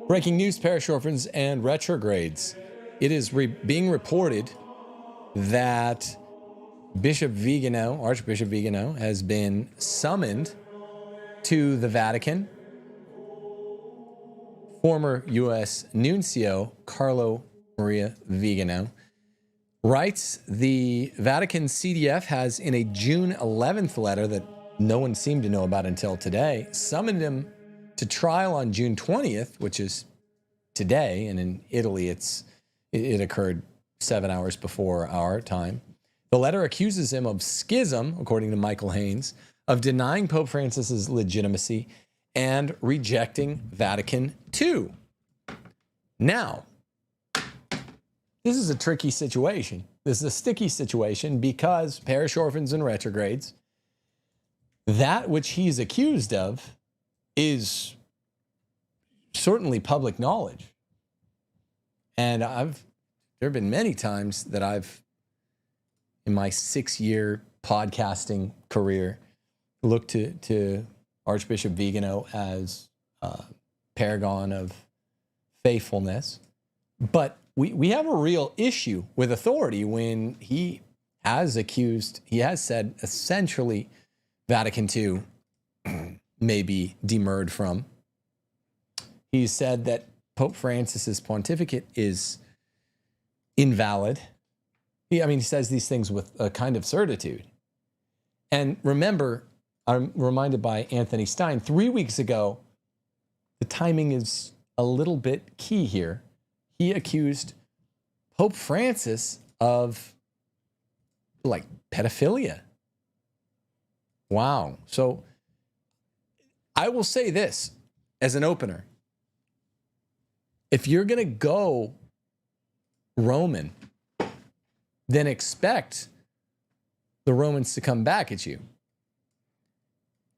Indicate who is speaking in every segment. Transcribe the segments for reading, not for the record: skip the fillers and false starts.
Speaker 1: Breaking news, parish orphans and retrogrades. It is being reported that Bishop Vigano, Archbishop Vigano, has been summoned to the Vatican. Former U.S. Nuncio Carlo Maria Vigano writes the Vatican CDF has, in a June 11th letter that no one seemed to know about until today, summoned him to trial on June 20th, which is today, and in Italy it occurred 7 hours before our time. The letter accuses him of schism, according to Michael Haynes, of denying Pope Francis's legitimacy and rejecting Vatican II. Now, this is a tricky situation. This is a sticky situation because parish orphans and retrogrades, that which he's accused of is certainly public knowledge. And there have been many times that I've, in my 6-year podcasting career, looked to Archbishop Vigano as a paragon of faithfulness. But we have a real issue with authority when he has said essentially Vatican II may be demurred from. He said that Pope Francis's pontificate is invalid. He says these things with a kind of certitude. And remember, I'm reminded by Anthony Stein, 3 weeks ago, the timing is a little bit key here. He accused Pope Francis of, pedophilia. Wow. So I will say this as an opener. If you're going to go Roman, then expect the Romans to come back at you.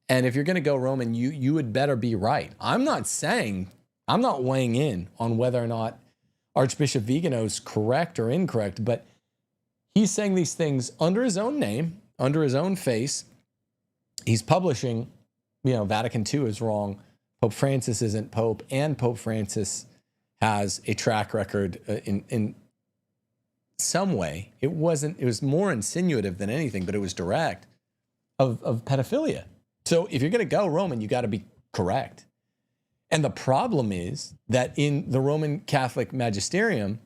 Speaker 1: And if you're going to go Roman, you would better be right. I'm not weighing in on whether or not Archbishop Vigano is correct or incorrect, but he's saying these things under his own name, under his own face. He's publishing, Vatican II is wrong, Pope Francis isn't Pope, and Pope Francis has a track record in some way. It was more insinuative than anything, but it was direct, of pedophilia. So if you're going to go Roman, you got to be correct. And the problem is that in the Roman Catholic magisterium,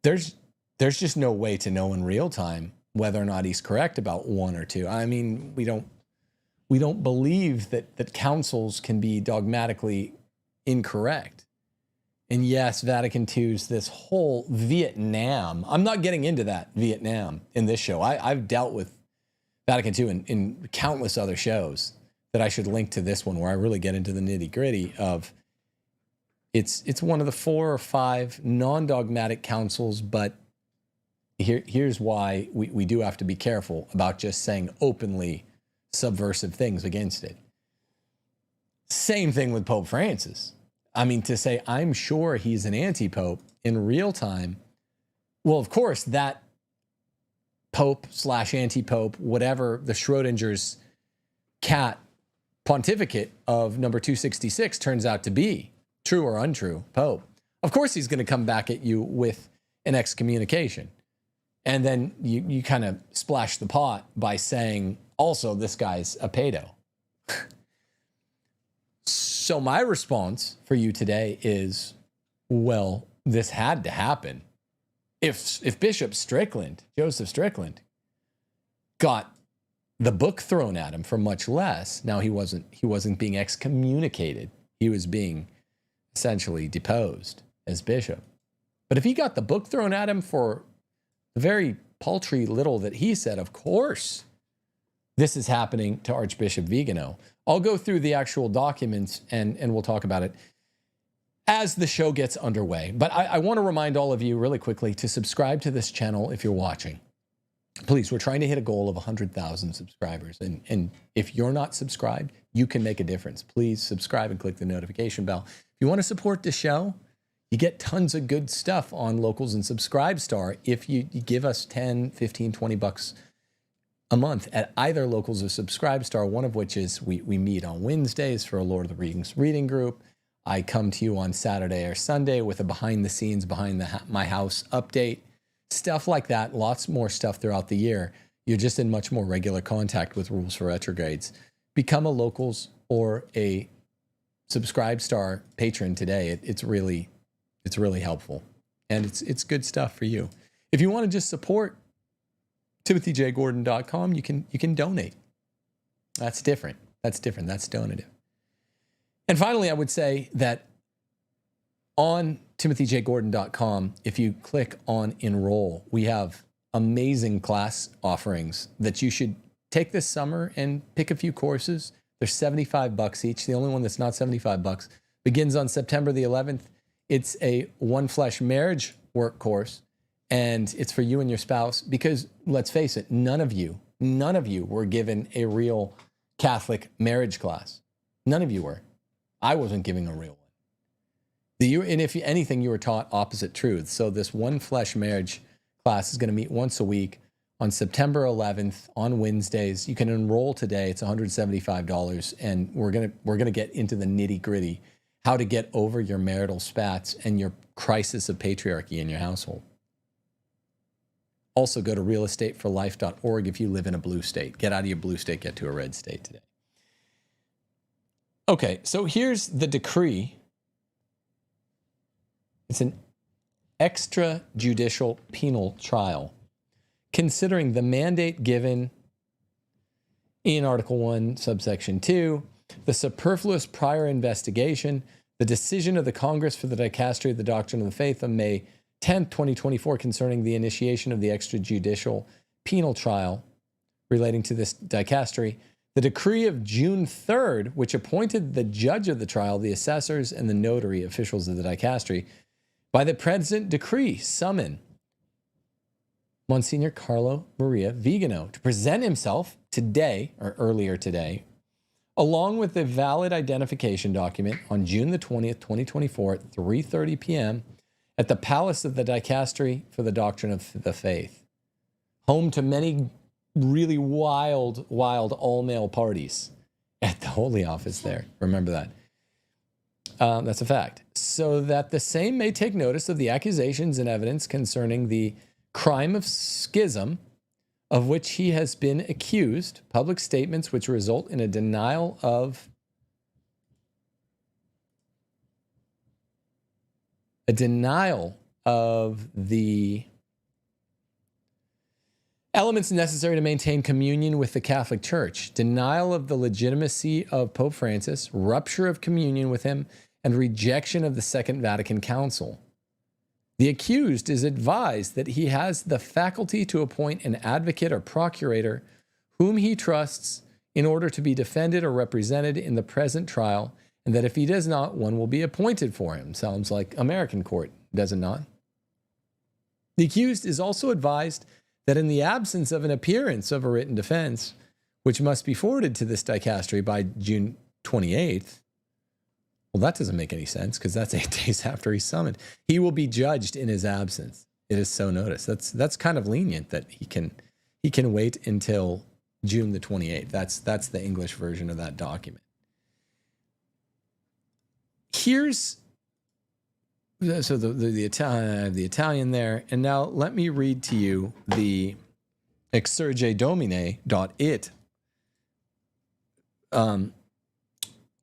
Speaker 1: there's just no way to know in real time whether or not he's correct about one or two. I mean, we don't believe that councils can be dogmatically incorrect. And yes, Vatican II's this whole Vietnam. I'm not getting into that Vietnam in this show. I've dealt with Vatican II in countless other shows that I should link to this one where I really get into the nitty-gritty of it's one of the 4 or 5 non-dogmatic councils, but here's why we do have to be careful about just saying openly subversive things against it. Same thing with Pope Francis. I mean, to say I'm sure he's an anti-pope in real time, well, of course, that pope/anti-pope, whatever the Schrodinger's cat pontificate of number 266 turns out to be, true or untrue, pope, of course he's going to come back at you with an excommunication. And then you kind of splash the pot by saying, also, this guy's a pedo. So my response for you today is, well, this had to happen. If Bishop Strickland, Joseph Strickland, got the book thrown at him for much less, now he wasn't being excommunicated. He was being essentially deposed as bishop. But if he got the book thrown at him for the very paltry little that he said, of course, this is happening to Archbishop Vigano. I'll go through the actual documents and we'll talk about it as the show gets underway. But I want to remind all of you really quickly to subscribe to this channel if you're watching. Please, we're trying to hit a goal of 100,000 subscribers. And if you're not subscribed, you can make a difference. Please subscribe and click the notification bell. If you want to support the show, you get tons of good stuff on Locals and Subscribestar if you give us 10, 15, 20 bucks a month at either Locals or Subscribestar, one of which is we meet on Wednesdays for a Lord of the Rings reading group. I come to you on Saturday or Sunday with a behind the scenes, my house update, stuff like that. Lots more stuff throughout the year. You're just in much more regular contact with Rules for Retrogrades. Become a Locals or a Subscribe Star patron today. It's really helpful, and it's good stuff for you. If you want to just support TimothyJGordon.com, you can donate. That's different. That's donative. And finally, I would say that on TimothyJGordon.com, if you click on enroll, we have amazing class offerings that you should take this summer and pick a few courses. They're $75 each. The only one that's not $75 begins on September the 11th. It's a One Flesh marriage work course, and it's for you and your spouse because, let's face it, none of you were given a real Catholic marriage class. None of you were. I wasn't giving a real one. And if anything, you were taught opposite truths. So this One Flesh marriage class is going to meet once a week on September 11th on Wednesdays. You can enroll today. It's $175, and we're gonna get into the nitty-gritty, how to get over your marital spats and your crisis of patriarchy in your household. Also, go to realestateforlife.org if you live in a blue state. Get out of your blue state, get to a red state today. Okay, so here's the decree. It's an extrajudicial penal trial, considering the mandate given in Article 1, subsection 2, the superfluous prior investigation, the decision of the Congress for the Dicastery of the Doctrine of the Faith on May 10th, 2024, concerning the initiation of the extrajudicial penal trial relating to this dicastery, the decree of June 3rd, which appointed the judge of the trial, the assessors, and the notary officials of the dicastery, by the present decree, summon Monsignor Carlo Maria Vegano to present himself today, or earlier today, along with a valid identification document on June the 20th, 2024 at 3:30 p.m. at the Palace of the Dicastery for the Doctrine of the Faith, home to many really wild all-male parties at the Holy Office there. Remember that. That's a fact. So that the same may take notice of the accusations and evidence concerning the crime of schism of which he has been accused, public statements which result in a denial of the elements necessary to maintain communion with the Catholic Church, denial of the legitimacy of Pope Francis, rupture of communion with him, and rejection of the Second Vatican Council. The accused is advised that he has the faculty to appoint an advocate or procurator whom he trusts in order to be defended or represented in the present trial, and that if he does not, one will be appointed for him. Sounds like American court, does it not? The accused is also advised that in the absence of an appearance of a written defense, which must be forwarded to this dicastery by June 28th, well, that doesn't make any sense because that's 8 days after he's summoned. He will be judged in his absence. It is so noticed. That's kind of lenient that he can wait until June the 28th. That's the English version of that document. Here's so the Italian there, and now let me read to you the exsurgedomine.it,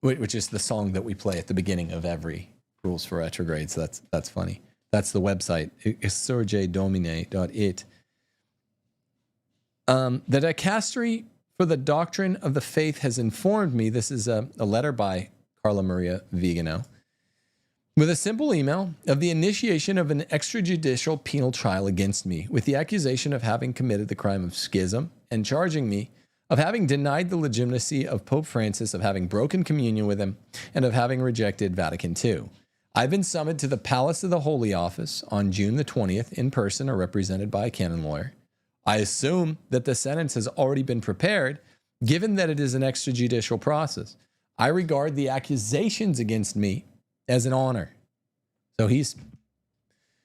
Speaker 1: which is the song that we play at the beginning of every Rules for Retrograde. So that's funny. That's the website, exsurgedomine.it. The dicastery for the Doctrine of the Faith has informed me, this is a letter by Carlo Maria Vigano, with a simple email, of the initiation of an extrajudicial penal trial against me with the accusation of having committed the crime of schism and charging me of having denied the legitimacy of Pope Francis, of having broken communion with him, and of having rejected Vatican II. I've been summoned to the Palace of the Holy Office on June the 20th in person or represented by a canon lawyer. I assume that the sentence has already been prepared, given that it is an extrajudicial process. I regard the accusations against me as an honor. So he's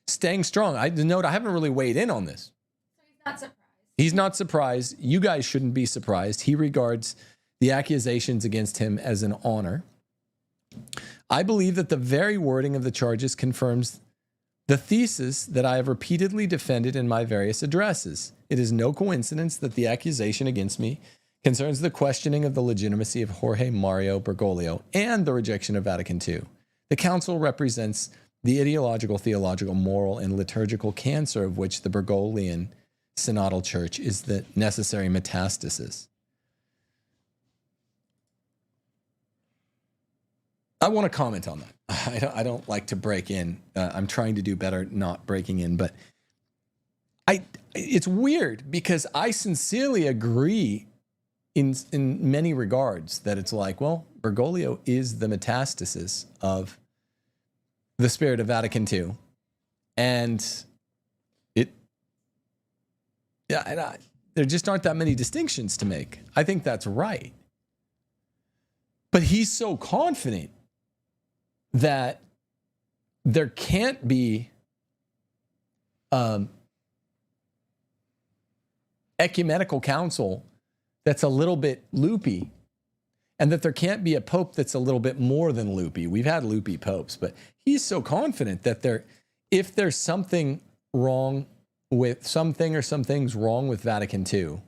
Speaker 1: staying strong. I haven't really weighed in on this.
Speaker 2: So he's not surprised.
Speaker 1: He's not surprised. You guys shouldn't be surprised. He regards the accusations against him as an honor. I believe that the very wording of the charges confirms the thesis that I have repeatedly defended in my various addresses. It is no coincidence that the accusation against me concerns the questioning of the legitimacy of Jorge Mario Bergoglio and the rejection of Vatican II. The council represents the ideological, theological, moral, and liturgical cancer of which the Bergoglian synodal church is the necessary metastasis. I want to comment on that. I don't like to break in. I'm trying to do better not breaking in, but it's weird because I sincerely agree in many regards that it's like, well, Bergoglio is the metastasis of the spirit of Vatican II. And there just aren't that many distinctions to make. I think that's right. But he's so confident that there can't be ecumenical council that's a little bit loopy, and that there can't be a pope that's a little bit more than loopy. We've had loopy popes, but he's so confident that if there's something wrong with something or some things wrong with Vatican II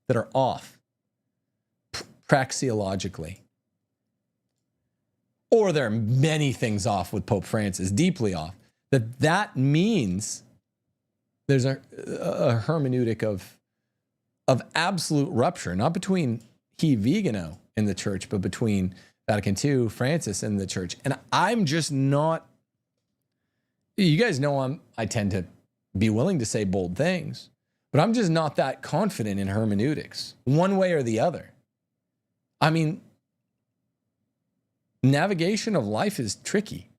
Speaker 1: that are off praxeologically, or there are many things off with Pope Francis, deeply off, that means there's a hermeneutic of absolute rupture, not between Vegano and the church, but between Vatican II, Francis, and the church. And I'm just not, you guys know I tend to be willing to say bold things, but I'm just not that confident in hermeneutics, one way or the other. I mean, navigation of life is tricky.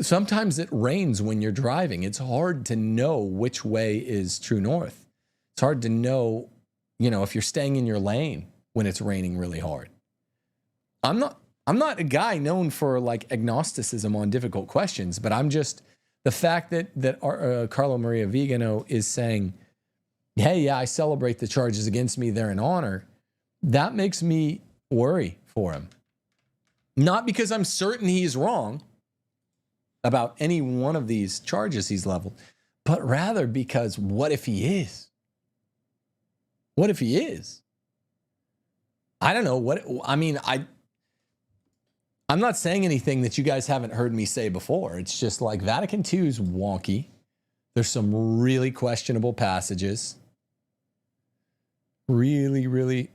Speaker 1: Sometimes it rains when you're driving. It's hard to know which way is true north. It's hard to know, if you're staying in your lane when it's raining really hard. I'm not a guy known for like agnosticism on difficult questions, but I'm just, the fact that Carlo Maria Vigano is saying, hey, yeah, I celebrate the charges against me, they're in honor, that makes me worry for him. Not because I'm certain he's wrong about any one of these charges he's leveled, but rather because what if he is? What if he is? I don't know. I'm not saying anything that you guys haven't heard me say before. It's just like Vatican II is wonky. There's some really questionable passages. Really, really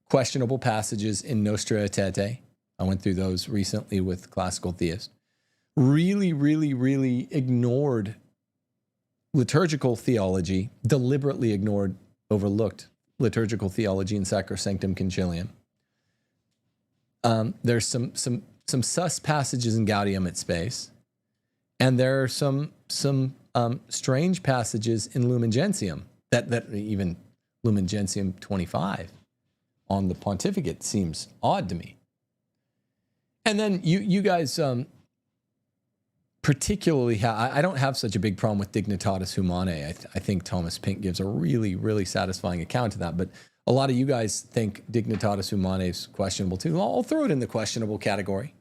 Speaker 1: questionable passages in Nostra Aetate. I went through those recently with classical theists. Really, really, really ignored liturgical theology, deliberately overlooked liturgical theology in Sacrosanctum Concilium. There's some sus passages in Gaudium et Spes, and there are some strange passages in Lumen Gentium that even Lumen Gentium 25 on the pontificate seems odd to me. And then you guys particularly I don't have such a big problem with Dignitatis Humanae. I think Thomas Pink gives a really, really satisfying account of that. But a lot of you guys think Dignitatis Humanae is questionable too. I'll throw it in the questionable category.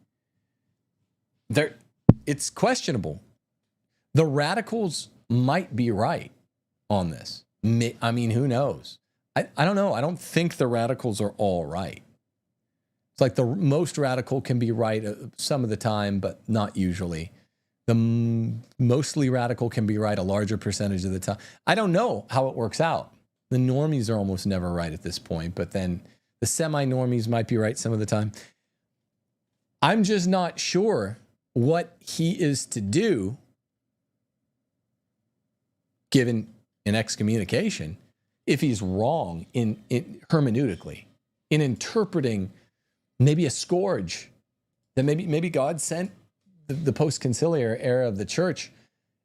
Speaker 1: It's questionable. The radicals might be right on this. I mean, who knows? I don't know. I don't think the radicals are all right. It's like the most radical can be right some of the time, but not usually. The mostly radical can be right a larger percentage of the time. I don't know how it works out. The normies are almost never right at this point, but then the semi-normies might be right some of the time. I'm just not sure what he is to do, given an excommunication, if he's wrong in hermeneutically, in interpreting maybe a scourge that maybe God sent the post-conciliar era of the church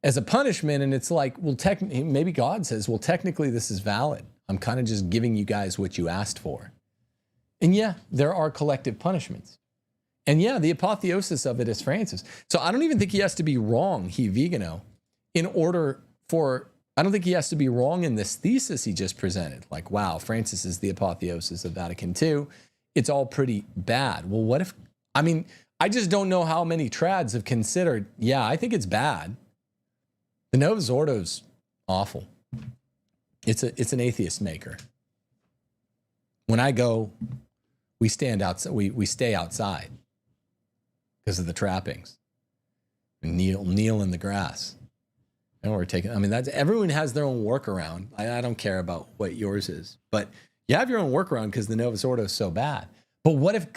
Speaker 1: as a punishment, and it's like, well, maybe God says, well, technically this is valid. I'm kind of just giving you guys what you asked for. And yeah, there are collective punishments. And yeah, the apotheosis of it is Francis. So I don't even think he has to be wrong, Vegano, in order for, I don't think he has to be wrong in this thesis he just presented. Like, wow, Francis is the apotheosis of Vatican II. It's all pretty bad. Well, what if I mean, I just don't know how many trads have considered, yeah, I think it's bad. The Novus Ordo's awful. It's an atheist maker. When I go, we stand outside, we stay outside because of the trappings. Kneel in the grass. And we're taking, I mean, everyone has their own workaround. I don't care about what yours is, but you have your own workaround because the Novus Ordo is so bad. But what if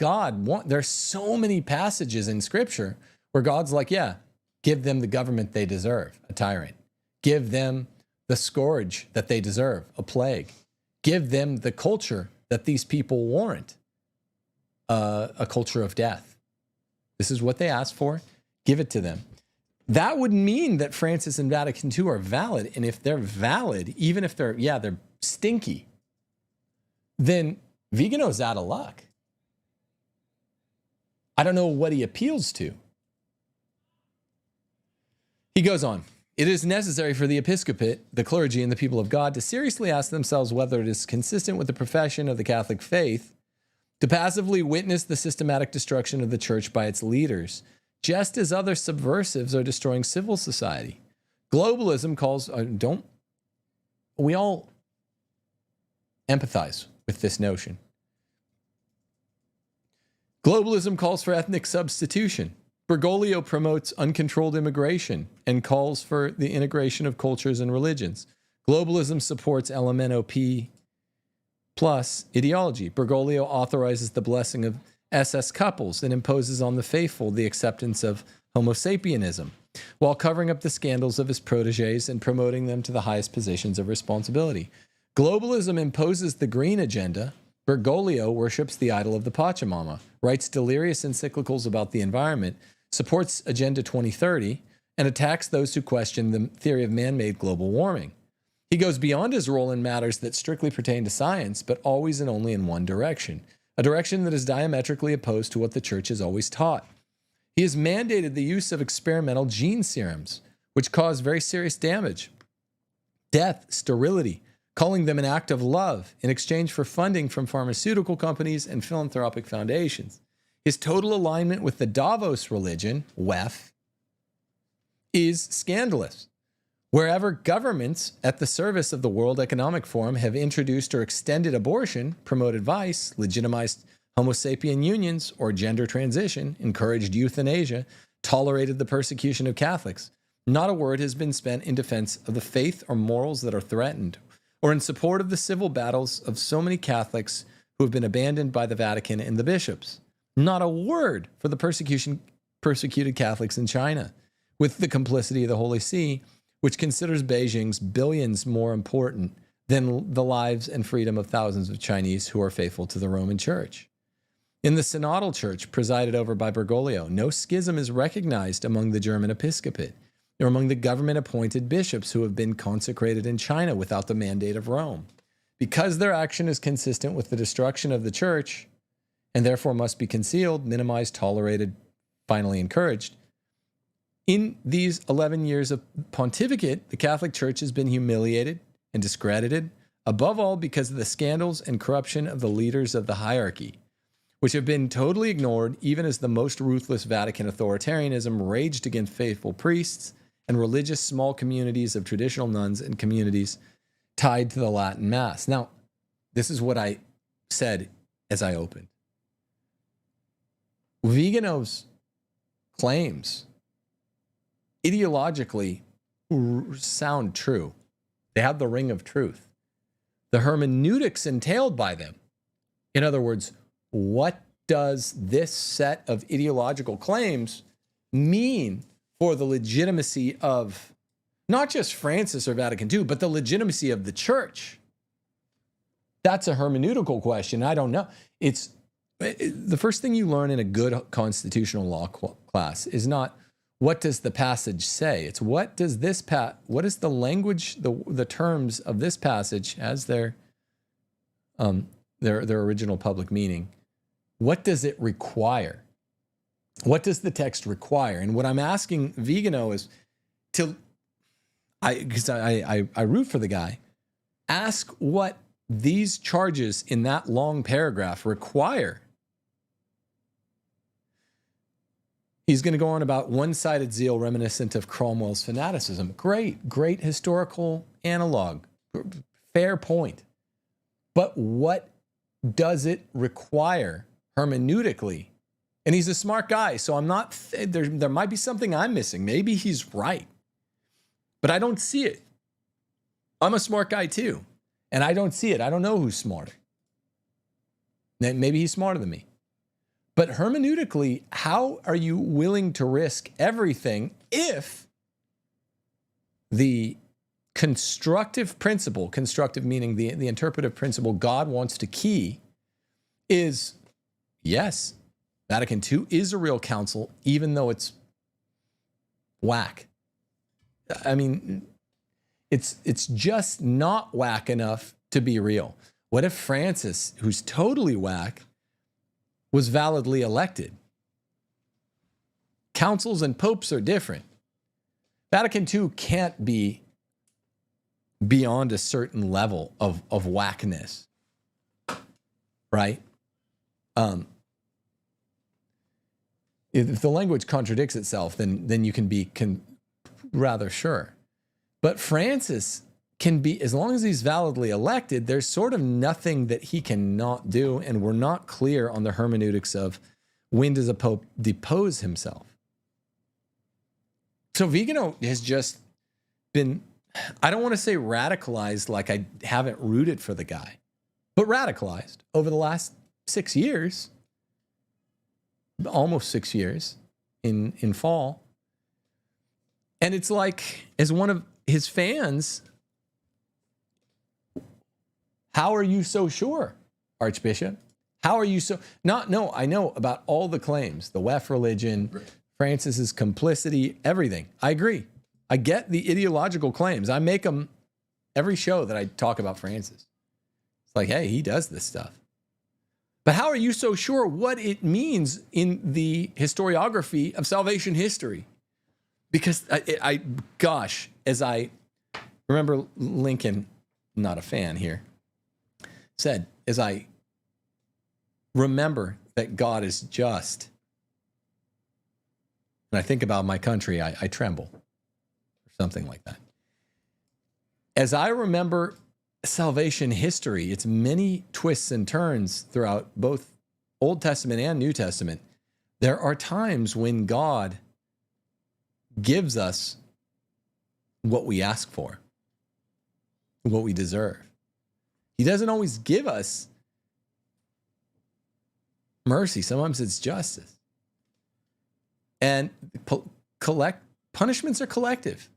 Speaker 1: there's so many passages in Scripture where God's like, yeah, give them the government they deserve, a tyrant. Give them the scourge that they deserve, a plague. Give them the culture that these people warrant, a culture of death. This is what they asked for. Give it to them. That would mean that Francis and Vatican II are valid. And if they're valid, even if they're stinky, then Vigano's out of luck. I don't know what he appeals to. He goes on. It is necessary for the episcopate, the clergy, and the people of God to seriously ask themselves whether it is consistent with the profession of the Catholic faith to passively witness the systematic destruction of the church by its leaders, just as other subversives are destroying civil society. Globalism calls, we all empathize with this notion. Globalism calls for ethnic substitution. Bergoglio promotes uncontrolled immigration and calls for the integration of cultures and religions. Globalism supports LMNOP plus ideology. Bergoglio authorizes the blessing of SS couples and imposes on the faithful the acceptance of Homo sapienism, while covering up the scandals of his protégés and promoting them to the highest positions of responsibility. Globalism imposes the green agenda. Bergoglio worships the idol of the Pachamama, writes delirious encyclicals about the environment, supports Agenda 2030, and attacks those who question the theory of man-made global warming. He goes beyond his role in matters that strictly pertain to science, but always and only in one direction, a direction that is diametrically opposed to what the church has always taught. He has mandated the use of experimental gene serums, which cause very serious damage, death, sterility, calling them an act of love in exchange for funding from pharmaceutical companies and philanthropic foundations. His total alignment with the Davos religion, WEF, is scandalous. Wherever governments at the service of the World Economic Forum have introduced or extended abortion, promoted vice, legitimized Homo sapien unions or gender transition, encouraged euthanasia, tolerated the persecution of Catholics, not a word has been spent in defense of the faith or morals that are threatened, or in support of the civil battles of so many Catholics who have been abandoned by the Vatican and the bishops. Not a word for the persecuted Catholics in China, with the complicity of the Holy See, which considers Beijing's billions more important than the lives and freedom of thousands of Chinese who are faithful to the Roman Church. In the Synodal Church, presided over by Bergoglio, no schism is recognized among the German episcopate or among the government-appointed bishops who have been consecrated in China without the mandate of Rome. Because their action is consistent with the destruction of the Church, and therefore must be concealed, minimized, tolerated, finally encouraged, in these 11 years of pontificate, the Catholic Church has been humiliated and discredited, above all because of the scandals and corruption of the leaders of the hierarchy, which have been totally ignored even as the most ruthless Vatican authoritarianism raged against faithful priests and religious small communities of traditional nuns and communities tied to the Latin Mass. Now, this is what I said as I opened. Vigano's claims ideologically sound true. They have the ring of truth. The hermeneutics entailed by them. In other words, what does this set of ideological claims mean for the legitimacy of not just Francis or Vatican II, but the legitimacy of the church? That's a hermeneutical question. I don't know. It's the first thing you learn in a good constitutional law class is not what does the passage say. It's what does this what is the language, the terms of this passage as their original public meaning. What does it require? What does the text require? And what I'm asking Vigano is because I root for the guy, ask what these charges in that long paragraph require. He's going to go on about one-sided zeal reminiscent of Cromwell's fanaticism. Great historical analog. Fair point. But what does it require hermeneutically? And he's a smart guy, so I'm not, there might be something I'm missing. Maybe he's right, but I don't see it. I'm a smart guy too, and I don't see it. I don't know who's smarter. Maybe he's smarter than me. But hermeneutically, how are you willing to risk everything if the constructive principle, constructive meaning the interpretive principle God wants to key, is yes, Vatican II is a real council, even though it's whack. I mean, it's just not whack enough to be real. What if Francis, who's totally whack, was validly elected? Councils and popes are different. Vatican II can't be beyond a certain level of whackness, right? If the language contradicts itself, then you can be rather sure. But Francis can be, as long as he's validly elected, there's sort of nothing that he cannot do, and we're not clear on the hermeneutics of when does a pope depose himself. So Vigano has just been, I don't want to say radicalized, like I haven't rooted for the guy, but radicalized over the last 6 years, almost 6 years in fall. And it's like, as one of his fans, how are you so sure, Archbishop? How are you so... No, I know about all the claims, the WEF religion, Francis's complicity, everything. I agree. I get the ideological claims. I make them every show that I talk about Francis. It's like, hey, he does this stuff. But how are you so sure what it means in the historiography of salvation history? Because gosh, as I remember Lincoln, not a fan here, said, as I remember that God is just, and I think about my country, I tremble, or something like that. As I remember salvation history, its many twists and turns throughout both Old Testament and New Testament, there are times when God gives us what we ask for, what we deserve. He doesn't always give us mercy. Sometimes it's justice. And punishments are collective.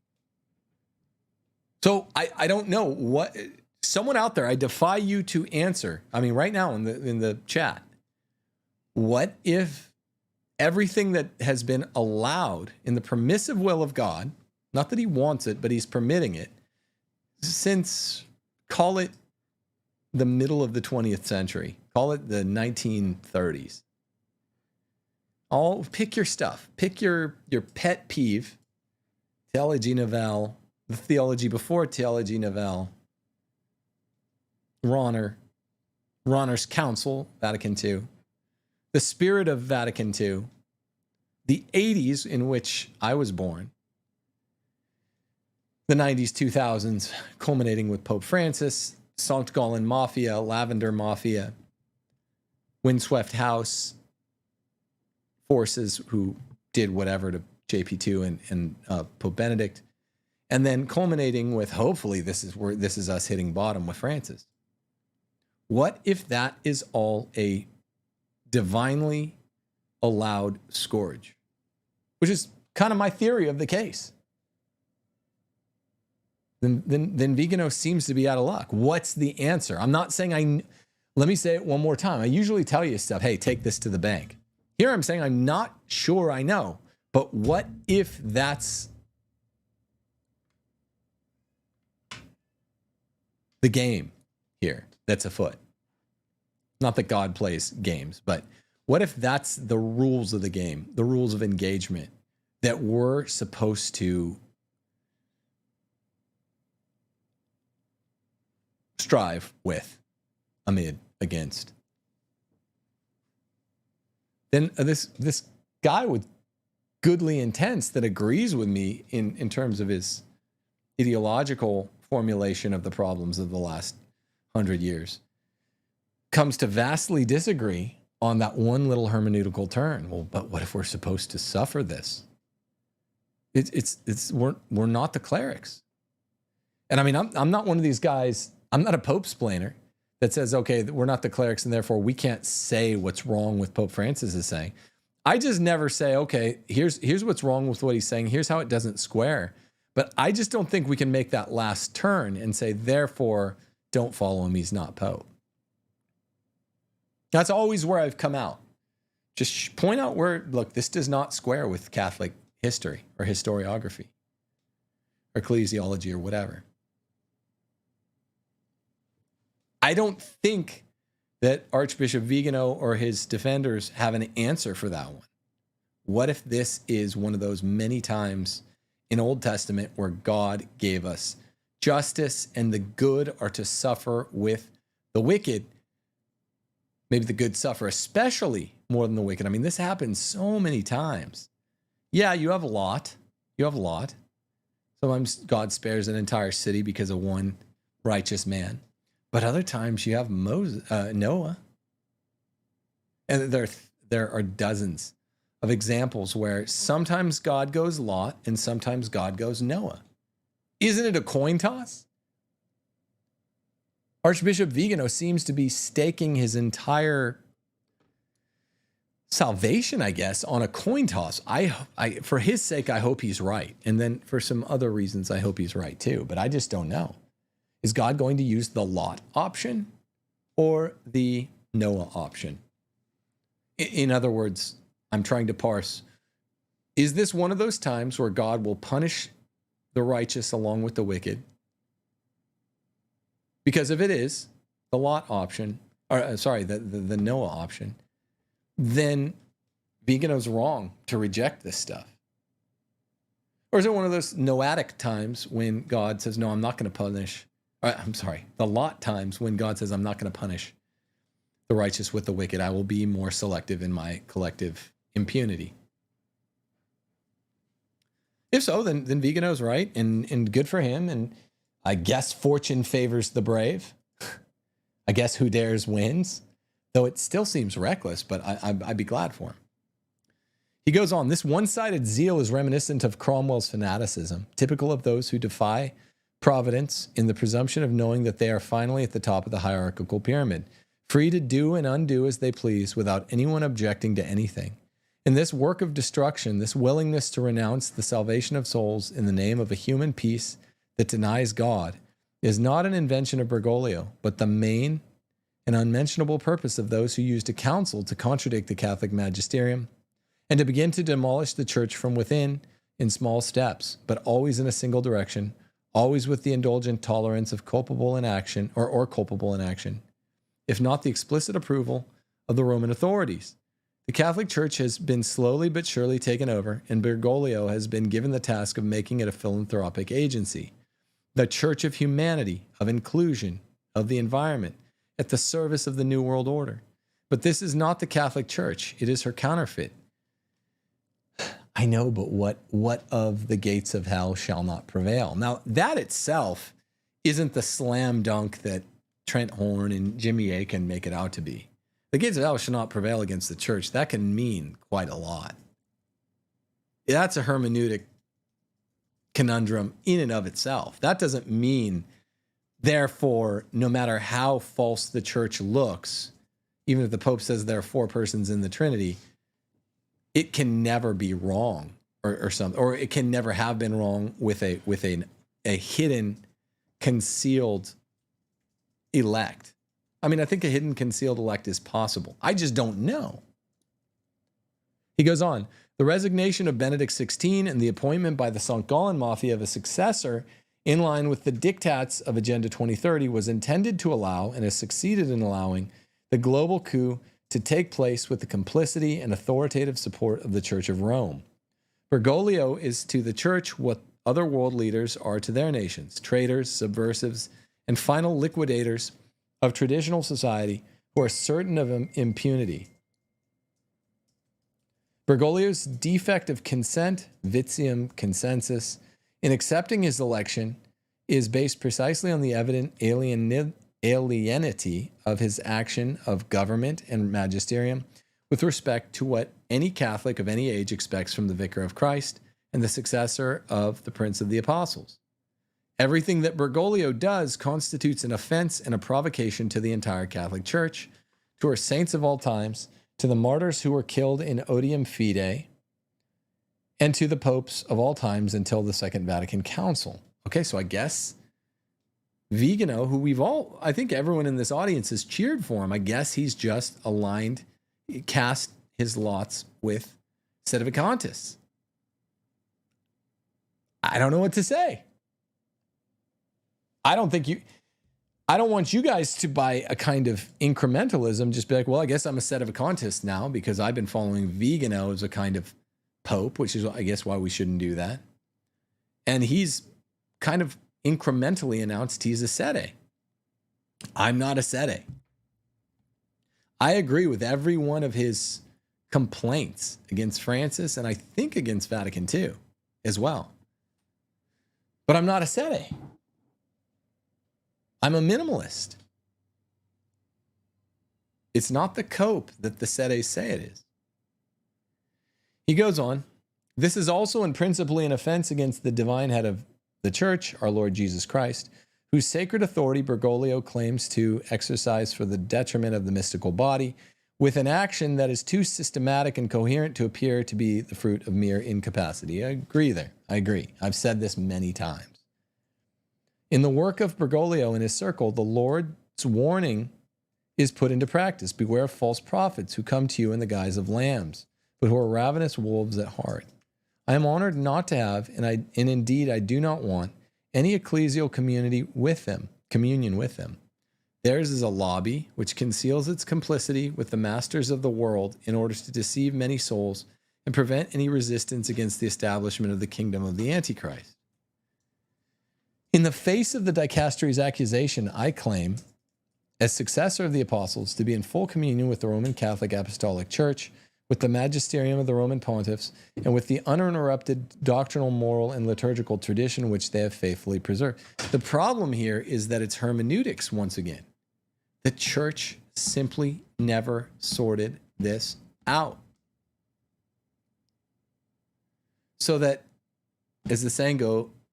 Speaker 1: So I don't know what... Someone out there, I defy you to answer. I mean, right now in the chat, what if everything that has been allowed in the permissive will of God, not that he wants it, but he's permitting it, since, call it the middle of the 20th century, call it the 1930s. Pick your stuff. Pick your pet peeve, Theologie Nouvelle, the theology before Theologie Nouvelle, Rahner's Council, Vatican II, the spirit of Vatican II, the 80s in which I was born, the 90s, 2000s, culminating with Pope Francis, Sankt Gallen Mafia, Lavender Mafia, Windswept House forces who did whatever to JP2 and Pope Benedict, and then culminating with, hopefully this is us hitting bottom with Francis. What if that is all a divinely allowed scourge? Which is kind of my theory of the case. Then Vigano seems to be out of luck. What's the answer? I'm not saying let me say it one more time. I usually tell you stuff, hey, take this to the bank. Here I'm saying I'm not sure I know, but what if that's the game here that's afoot? Not that God plays games, but what if that's the rules of the game, the rules of engagement that we're supposed to strive with, against? Then this guy with goodly intents that agrees with me in terms of his ideological formulation of the problems of the last 100 years, comes to vastly disagree on that one little hermeneutical turn. Well, but what if we're supposed to suffer this? We're not the clerics. And I mean, I'm not one of these guys, I'm not a Pope splainer that says, okay, we're not the clerics and therefore we can't say what's wrong with Pope Francis is saying. I just never say, okay, here's what's wrong with what he's saying. Here's how it doesn't square. But I just don't think we can make that last turn and say, therefore, don't follow him. He's not Pope. That's always where I've come out. Just point out where, look, this does not square with Catholic history or historiography or ecclesiology or whatever. I don't think that Archbishop Vigano or his defenders have an answer for that one. What if this is one of those many times in Old Testament where God gave us justice and the good are to suffer with the wicked? Maybe the good suffer especially more than the wicked. I mean, this happens so many times. Yeah, you have a lot. You have a lot. Sometimes God spares an entire city because of one righteous man. But other times you have Noah. And there are dozens of examples where sometimes God goes Lot and sometimes God goes Noah. Isn't it a coin toss? Archbishop Vigano seems to be staking his entire salvation, I guess, on a coin toss. For his sake, I hope he's right. And then for some other reasons, I hope he's right too. But I just don't know. Is God going to use the Lot option or the Noah option? In other words, I'm trying to parse, is this one of those times where God will punish the righteous along with the wicked? Because if it is the Lot option, or sorry, the Noah option, then Vigano's wrong to reject this stuff. Or is it one of those Noatic times when God says, no, I'm not going to punish, the Lot times when God says, I'm not going to punish the righteous with the wicked. I will be more selective in my collective impunity. If so, then Vigano's right and good for him. And I guess fortune favors the brave. I guess who dares wins. Though it still seems reckless, but I'd be glad for him. He goes on, this one-sided zeal is reminiscent of Cromwell's fanaticism, typical of those who defy providence in the presumption of knowing that they are finally at the top of the hierarchical pyramid, free to do and undo as they please without anyone objecting to anything. In this work of destruction, this willingness to renounce the salvation of souls in the name of a human peace that denies God is not an invention of Bergoglio, but the main and unmentionable purpose of those who used a council to contradict the Catholic magisterium and to begin to demolish the church from within in small steps, but always in a single direction, always with the indulgent tolerance of culpable inaction or culpable inaction, if not the explicit approval of the Roman authorities. The Catholic Church has been slowly but surely taken over, and Bergoglio has been given the task of making it a philanthropic agency, the church of humanity, of inclusion, of the environment, at the service of the New World Order. But this is not the Catholic Church. It is her counterfeit. I know, but what of the gates of hell shall not prevail? Now, that itself isn't the slam dunk that Trent Horn and Jimmy A can make it out to be. The gates of hell shall not prevail against the church. That can mean quite a lot. That's a hermeneutic conundrum in and of itself. That doesn't mean, therefore, no matter how false the church looks, even if the Pope says there are four persons in the Trinity, it can never be wrong or something, or it can never have been wrong with a hidden, concealed elect. I mean, I think a hidden, concealed elect is possible. I just don't know. He goes on, the resignation of Benedict XVI and the appointment by the St. Gallen Mafia of a successor in line with the diktats of Agenda 2030 was intended to allow, and has succeeded in allowing, the global coup to take place with the complicity and authoritative support of the Church of Rome. Bergoglio is to the Church what other world leaders are to their nations, traitors, subversives, and final liquidators of traditional society who are certain of impunity. Bergoglio's defect of consent, vitium consensus, in accepting his election is based precisely on the evident alienity of his action of government and magisterium with respect to what any Catholic of any age expects from the Vicar of Christ and the successor of the Prince of the Apostles. Everything that Bergoglio does constitutes an offense and a provocation to the entire Catholic Church, to our saints of all times, to the martyrs who were killed in odium fide, and to the popes of all times until the Second Vatican Council. Okay, so I guess Vigano, who I think everyone in this audience has cheered for him, I guess he's just aligned, cast his lots with Sede-vacantists. I don't know what to say. I don't want you guys to, by a kind of incrementalism, just be like, well, I guess I'm a Sede-vacantist now because I've been following Vigano as a kind of pope, which is, I guess, why we shouldn't do that. And he's kind of incrementally announced he's a Sede. I'm not a Sede. I agree with every one of his complaints against Francis, and I think against Vatican II as well. But I'm not a Sede. I'm a minimalist. It's not the cope that the Sedes say it is. He goes on, this is also and principally an offense against the divine head of the Church, our Lord Jesus Christ, whose sacred authority Bergoglio claims to exercise for the detriment of the mystical body, with an action that is too systematic and coherent to appear to be the fruit of mere incapacity. I agree there. I agree. I've said this many times. In the work of Bergoglio and his circle, the Lord's warning is put into practice. Beware of false prophets who come to you in the guise of lambs, but who are ravenous wolves at heart. I am honored not to have, and indeed I do not want, any ecclesial communion with them. Theirs is a lobby which conceals its complicity with the masters of the world in order to deceive many souls and prevent any resistance against the establishment of the kingdom of the Antichrist. In the face of the dicastery's accusation, I claim, as successor of the apostles, to be in full communion with the Roman Catholic Apostolic Church, with the magisterium of the Roman pontiffs, and with the uninterrupted doctrinal, moral, and liturgical tradition which they have faithfully preserved. The problem here is that it's hermeneutics once again. The Church simply never sorted this out. So that, as the saying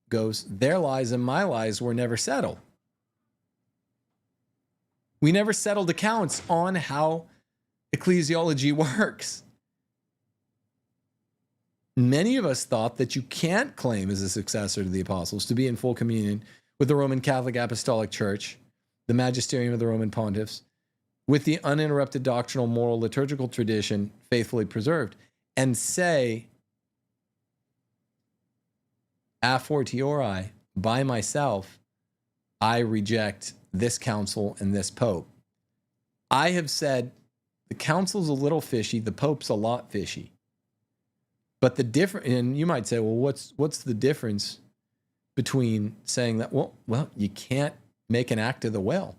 Speaker 1: goes, their lies and my lies were never settled. We never settled accounts on how ecclesiology works. Many of us thought that you can't claim as a successor to the apostles to be in full communion with the Roman Catholic Apostolic Church, the magisterium of the Roman pontiffs, with the uninterrupted doctrinal, moral, liturgical tradition faithfully preserved, and say, a fortiori, by myself, I reject this council and this pope. I have said the council's a little fishy, the pope's a lot fishy. But the difference, and you might say, well, what's the difference between saying that, well, you can't make an act of the will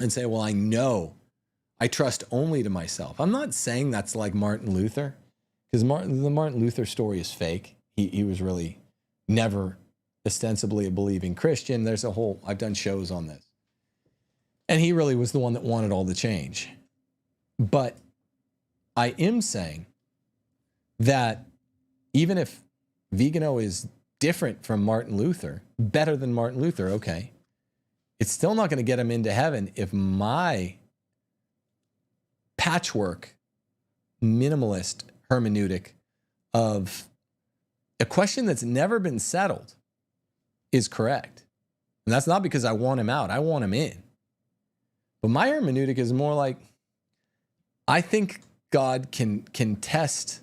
Speaker 1: and say, well, I trust only to myself. I'm not saying that's like Martin Luther, because the Martin Luther story is fake. He was really never ostensibly a believing Christian. I've done shows on this. And he really was the one that wanted all the change. But I am saying that even if Vigano is different from Martin Luther, better than Martin Luther, okay, it's still not going to get him into heaven if my patchwork minimalist hermeneutic of a question that's never been settled is correct. And that's not because I want him out. I want him in. But my hermeneutic is more like, I think God can test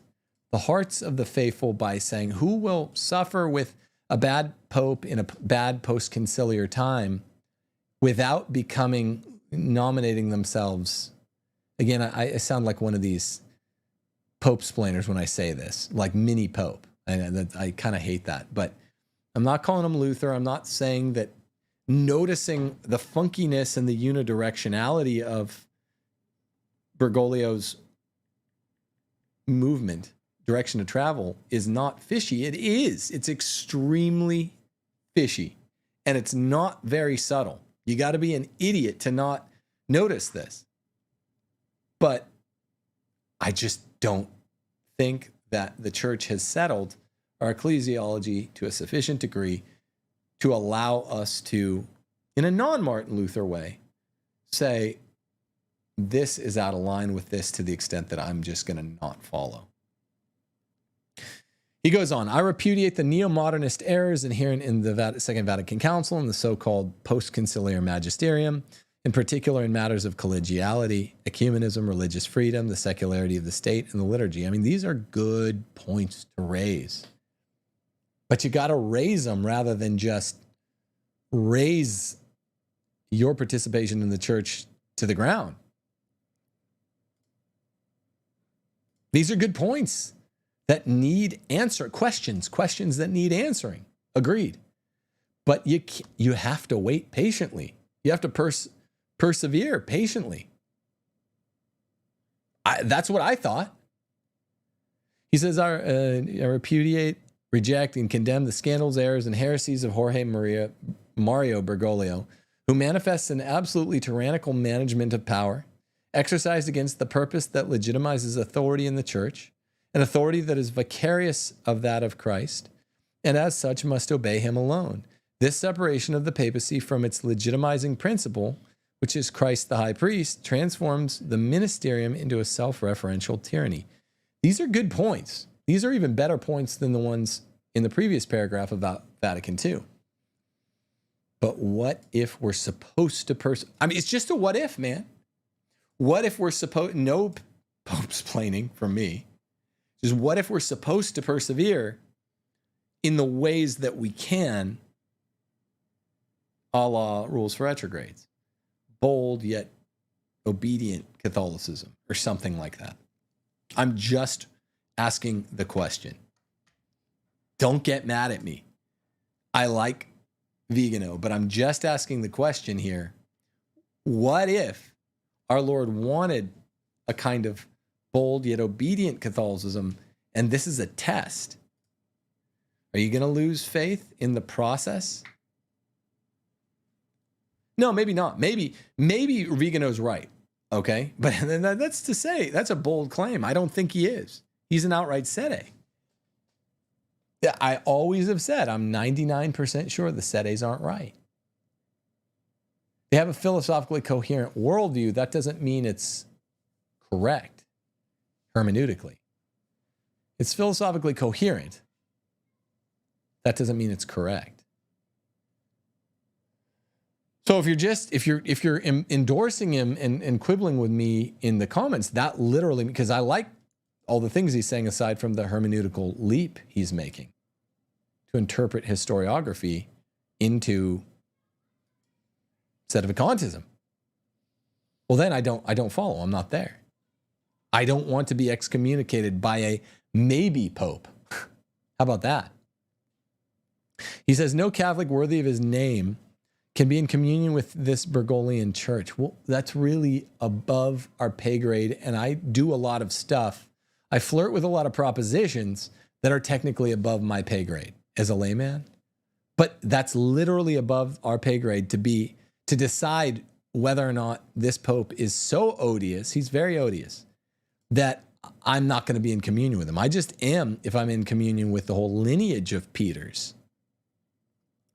Speaker 1: the hearts of the faithful by saying, who will suffer with a bad pope in a bad post-conciliar time without nominating themselves. Again, I sound like one of these pope splainers when I say this, like mini pope. I kind of hate that, but I'm not calling him Luther. I'm not saying that noticing the funkiness and the unidirectionality of Bergoglio's movement, direction of travel is not fishy. It is. It's extremely fishy. And it's not very subtle. You got to be an idiot to not notice this. But I just don't think that the church has settled our ecclesiology to a sufficient degree to allow us to, in a non-Martin Luther way, say, this is out of line with this to the extent that I'm just going to not follow. He goes on, I repudiate the neo-modernist errors inherent in the Second Vatican Council and the so-called post-conciliar magisterium, in particular in matters of collegiality, ecumenism, religious freedom, the secularity of the state, and the liturgy. I mean, these are good points to raise. But you got to raise them rather than just raise your participation in the church to the ground. These are good points that need questions that need answering. Agreed. But you have to wait patiently. You have to persevere patiently. That's what I thought. He says, I repudiate, reject, and condemn the scandals, errors, and heresies of Jorge Mario Bergoglio, who manifests an absolutely tyrannical management of power, exercised against the purpose that legitimizes authority in the church, an authority that is vicarious of that of Christ, and as such must obey him alone. This separation of the papacy from its legitimizing principle, which is Christ the high priest, transforms the ministerium into a self-referential tyranny. These are good points. These are even better points than the ones in the previous paragraph about Vatican II. But what if we're supposed to I mean, it's just a what if, man. What if we're supposed, no Pope's planning from me, just what if we're supposed to persevere in the ways that we can, a la Rules for Retrogrades, bold yet obedient Catholicism, or something like that. I'm just asking the question. Don't get mad at me. I like Vegano, but I'm just asking the question here. What if our Lord wanted a kind of bold yet obedient Catholicism, and this is a test? Are you going to lose faith in the process? No, maybe not. Maybe Vegano's right, okay? But that's to say, that's a bold claim. I don't think he is. He's an outright Sede. Yeah, I always have said I'm 99% sure the Sedes aren't right. They have a philosophically coherent worldview. That doesn't mean it's correct hermeneutically. It's philosophically coherent. That doesn't mean it's correct. So if you're endorsing him and quibbling with me in the comments, that literally, because I like all the things he's saying aside from the hermeneutical leap he's making to interpret historiography into Sede-vacantism. Well, then I don't follow. I'm not there. I don't want to be excommunicated by a maybe pope. How about that? He says, no Catholic worthy of his name can be in communion with this Bergoglian church. Well, that's really above our pay grade, and I do a lot of stuff. I flirt with a lot of propositions that are technically above my pay grade as a layman, but that's literally above our pay grade to decide whether or not this pope is so odious, he's very odious, that I'm not going to be in communion with him. I just am if I'm in communion with the whole lineage of Peters.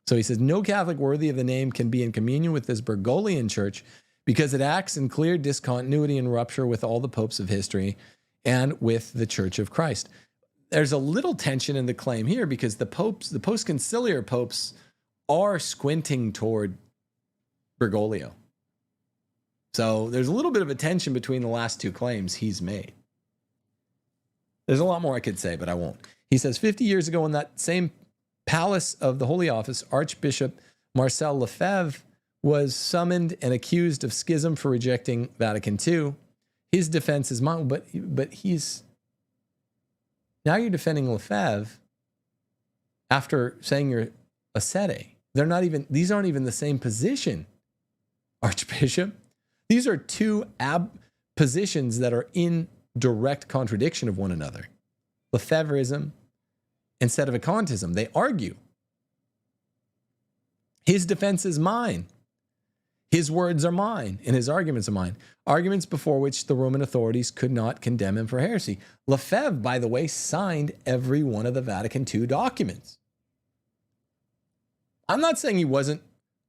Speaker 1: So he says, no Catholic worthy of the name can be in communion with this Bergoglian church because it acts in clear discontinuity and rupture with all the popes of history and with the Church of Christ. There's a little tension in the claim here because the post-conciliar popes are squinting toward Bergoglio. So there's a little bit of a tension between the last two claims he's made. There's a lot more I could say, but I won't. He says, 50 years ago in that same palace of the Holy Office, Archbishop Marcel Lefebvre was summoned and accused of schism for rejecting Vatican II. His defense is mine, but now you're defending Lefebvre after saying you're a Sede. These aren't even the same position, Archbishop. These are two positions that are in direct contradiction of one another. Lefebvreism and Sede-vacantism, they argue. His defense is mine. His words are mine, and his arguments are mine. Arguments before which the Roman authorities could not condemn him for heresy. Lefebvre, by the way, signed every one of the Vatican II documents. I'm not saying he wasn't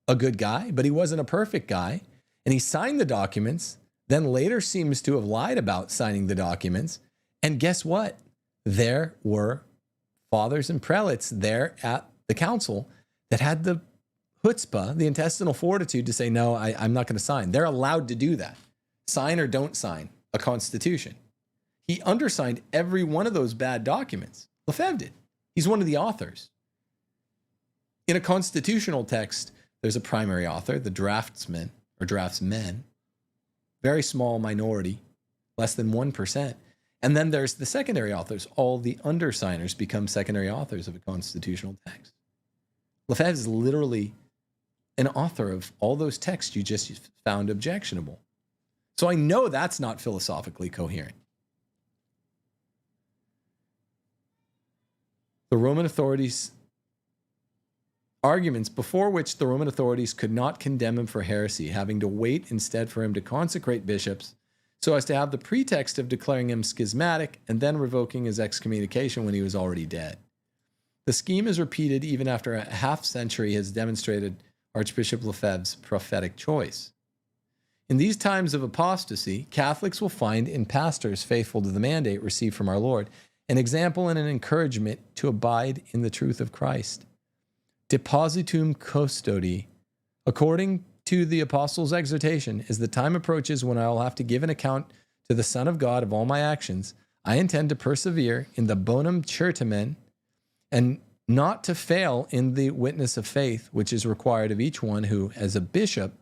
Speaker 1: a good guy, but he wasn't a perfect guy. And he signed the documents, then later seems to have lied about signing the documents. And guess what? There were fathers and prelates there at the council that had the chutzpah, the intestinal fortitude to say, no, I'm not going to sign. They're allowed to do that. Sign or don't sign a constitution. He undersigned every one of those bad documents. Lefebvre did. He's one of the authors. In a constitutional text, there's a primary author, the draftsman or draftsmen, very small minority, less than 1%. And then there's the secondary authors. All the undersigners become secondary authors of a constitutional text. Lefebvre is literally an author of all those texts you just found objectionable. So I know that's not philosophically coherent. The Roman authorities' arguments before which the Roman authorities could not condemn him for heresy, having to wait instead for him to consecrate bishops so as to have the pretext of declaring him schismatic and then revoking his excommunication when he was already dead. The scheme is repeated even after a half-century has demonstrated Archbishop Lefebvre's prophetic choice. In these times of apostasy, Catholics will find in pastors faithful to the mandate received from our Lord an example and an encouragement to abide in the truth of Christ. Depositum custodi, according to the apostles' exhortation, as the time approaches when I will have to give an account to the Son of God of all my actions, I intend to persevere in the bonum certimen and not to fail in the witness of faith, which is required of each one who, as a bishop,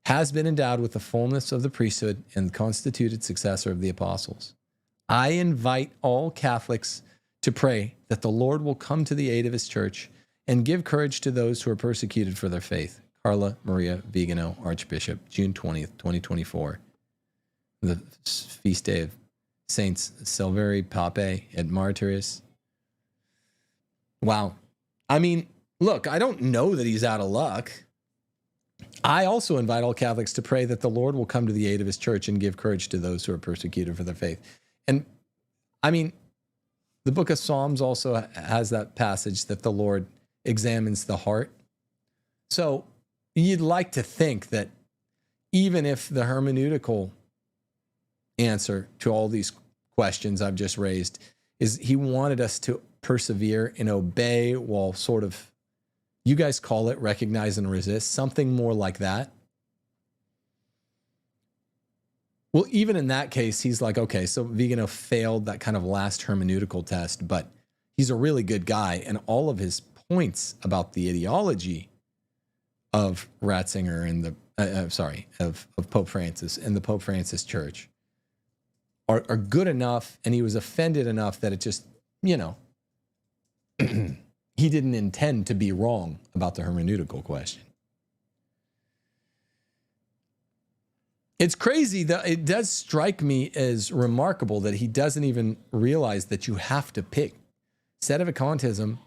Speaker 1: has been endowed with the fullness of the priesthood and constituted successor of the apostles. I invite all Catholics to pray that the Lord will come to the aid of his church and give courage to those who are persecuted for their faith. Carla Maria Vigano, Archbishop, June 20th, 2024. The feast day of Saints Silveri Pape et Martyris. Wow. I mean, look, I don't know that he's out of luck. I also invite all Catholics to pray that the Lord will come to the aid of his church and give courage to those who are persecuted for their faith. And I mean, the book of Psalms also has that passage that the Lord examines the heart. So you'd like to think that even if the hermeneutical answer to all these questions I've just raised is he wanted us to persevere and obey while sort of, you guys call it recognize and resist, something more like that. Well, even in that case, he's like, okay, so Vigano failed that kind of last hermeneutical test, but he's a really good guy. And all of his points about the ideology of Ratzinger and of Pope Francis and the Pope Francis Church are good enough. And he was offended enough that it just, you know, he didn't intend to be wrong about the hermeneutical question. It's crazy that it does strike me as remarkable that he doesn't even realize that you have to pick. Sede-vacantism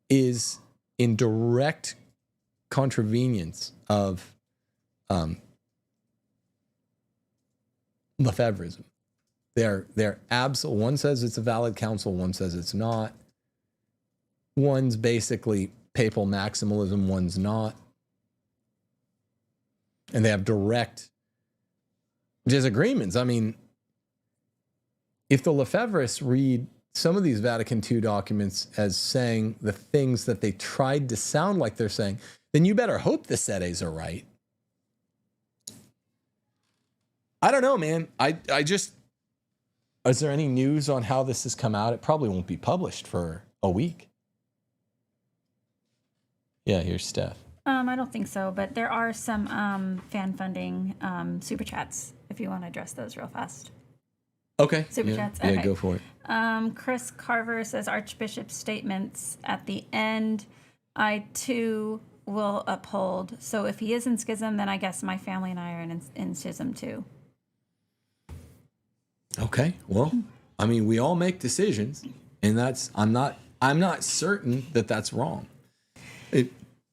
Speaker 1: is in direct contravenience of Lefebvreism. They're absolute. One says it's a valid council, one says it's not. One's basically papal maximalism, one's not. And they have direct disagreements. I mean, if the Lefebvrists read some of these Vatican II documents as saying the things that they tried to sound like they're saying, then you better hope the Sedes are right. I don't know, man. I just, is there any news on how this has come out? It probably won't be published for a week. Yeah, here's Steph.
Speaker 2: I don't think so, but there are some fan funding super chats if you want to address those real fast.
Speaker 1: Okay.
Speaker 2: Super chats.
Speaker 1: Yeah,
Speaker 2: okay.
Speaker 1: Go for it.
Speaker 2: Chris Carver says Archbishop's statements at the end, I too will uphold. So if he is in schism, then I guess my family and I are in schism too.
Speaker 1: Okay. Well, I mean, we all make decisions, and I'm not certain that that's wrong.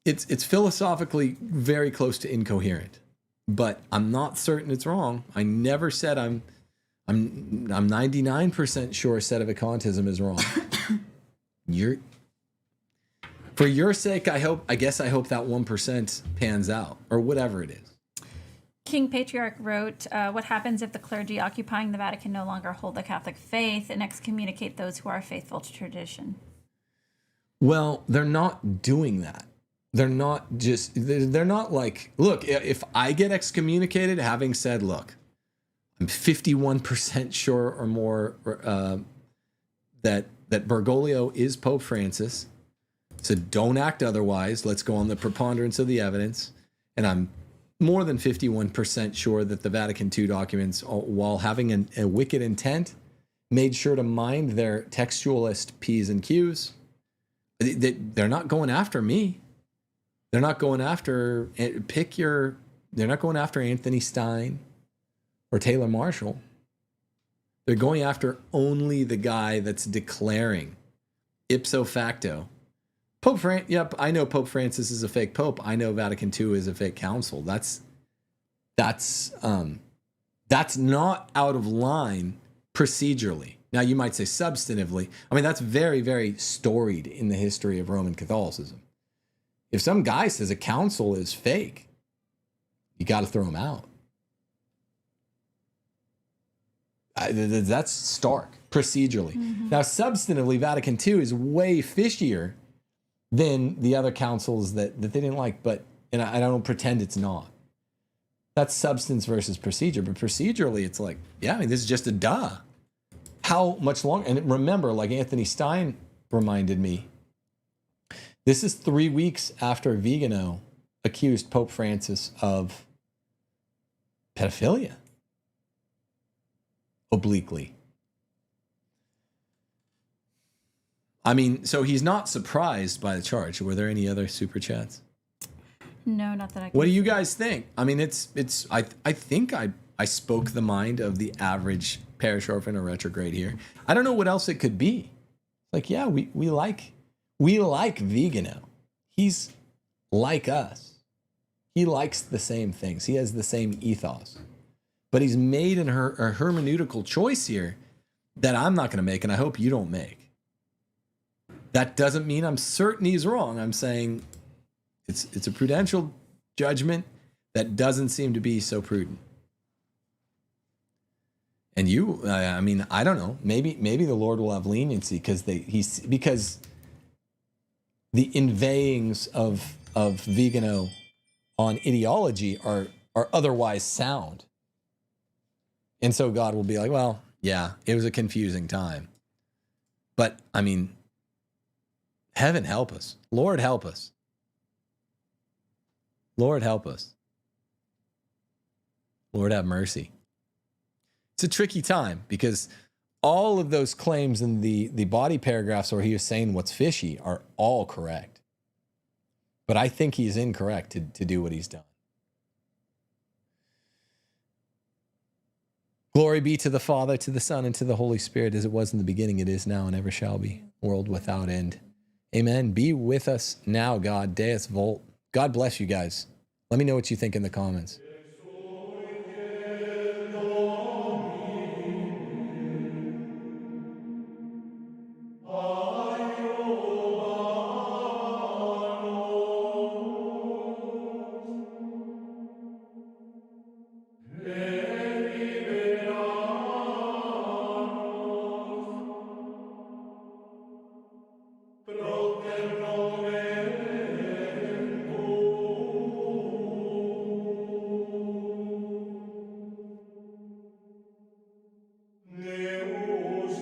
Speaker 1: It's philosophically very close to incoherent, but I'm not certain it's wrong. I never said I'm 99% sure Sede-vacantism is wrong. For your sake, I hope that 1% pans out, or whatever it is.
Speaker 2: King Patriarch wrote, what happens if the clergy occupying the Vatican no longer hold the Catholic faith and excommunicate those who are faithful to tradition?
Speaker 1: Well, they're not doing that. They're not like, look, if I get excommunicated, having said, look, I'm 51% sure or more that Bergoglio is Pope Francis, so don't act otherwise. Let's go on the preponderance of the evidence. And I'm more than 51% sure that the Vatican II documents, while having a wicked intent, made sure to mind their textualist P's and Q's. They're not going after me. They're not going after, they're not going after Anthony Stein or Taylor Marshall. They're going after only the guy that's declaring ipso facto. Yep, I know Pope Francis is a fake pope. I know Vatican II is a fake council. That's not out of line procedurally. Now, you might say substantively. I mean, that's very, very storied in the history of Roman Catholicism. If some guy says a council is fake, you got to throw him out. That's stark procedurally. Mm-hmm. Now, substantively, Vatican II is way fishier than the other councils that they didn't like, and I don't pretend it's not. That's substance versus procedure, but procedurally, it's like, yeah, I mean, this is just a duh. How much longer? And remember, like Anthony Stein reminded me, this is 3 weeks after Vegano accused Pope Francis of pedophilia. Obliquely. I mean, so he's not surprised by the charge. Were there any other super chats?
Speaker 2: No, not that I can.
Speaker 1: What do you guys think? I mean, I think I spoke the mind of the average parish orphan or retrograde here. I don't know what else it could be. Like, yeah, we like Vegano. He's like us. He likes the same things. He has the same ethos. But he's made a hermeneutical choice here that I'm not going to make, and I hope you don't make. That doesn't mean I'm certain he's wrong. I'm saying it's a prudential judgment that doesn't seem to be so prudent. And I mean, I don't know. Maybe the Lord will have leniency because the inveighings of Vegano on ideology are otherwise sound. And so God will be like, well, yeah, it was a confusing time. But I mean, heaven help us. Lord help us. Lord help us. Lord have mercy. It's a tricky time because all of those claims in the body paragraphs where he was saying what's fishy are all correct. But I think he's incorrect to do what he's done. Glory be to the Father, to the Son, and to the Holy Spirit, as it was in the beginning, it is now, and ever shall be, world without end. Amen. Be with us now, God. Deus Volt. God bless you guys. Let me know what you think in the comments.
Speaker 3: Deus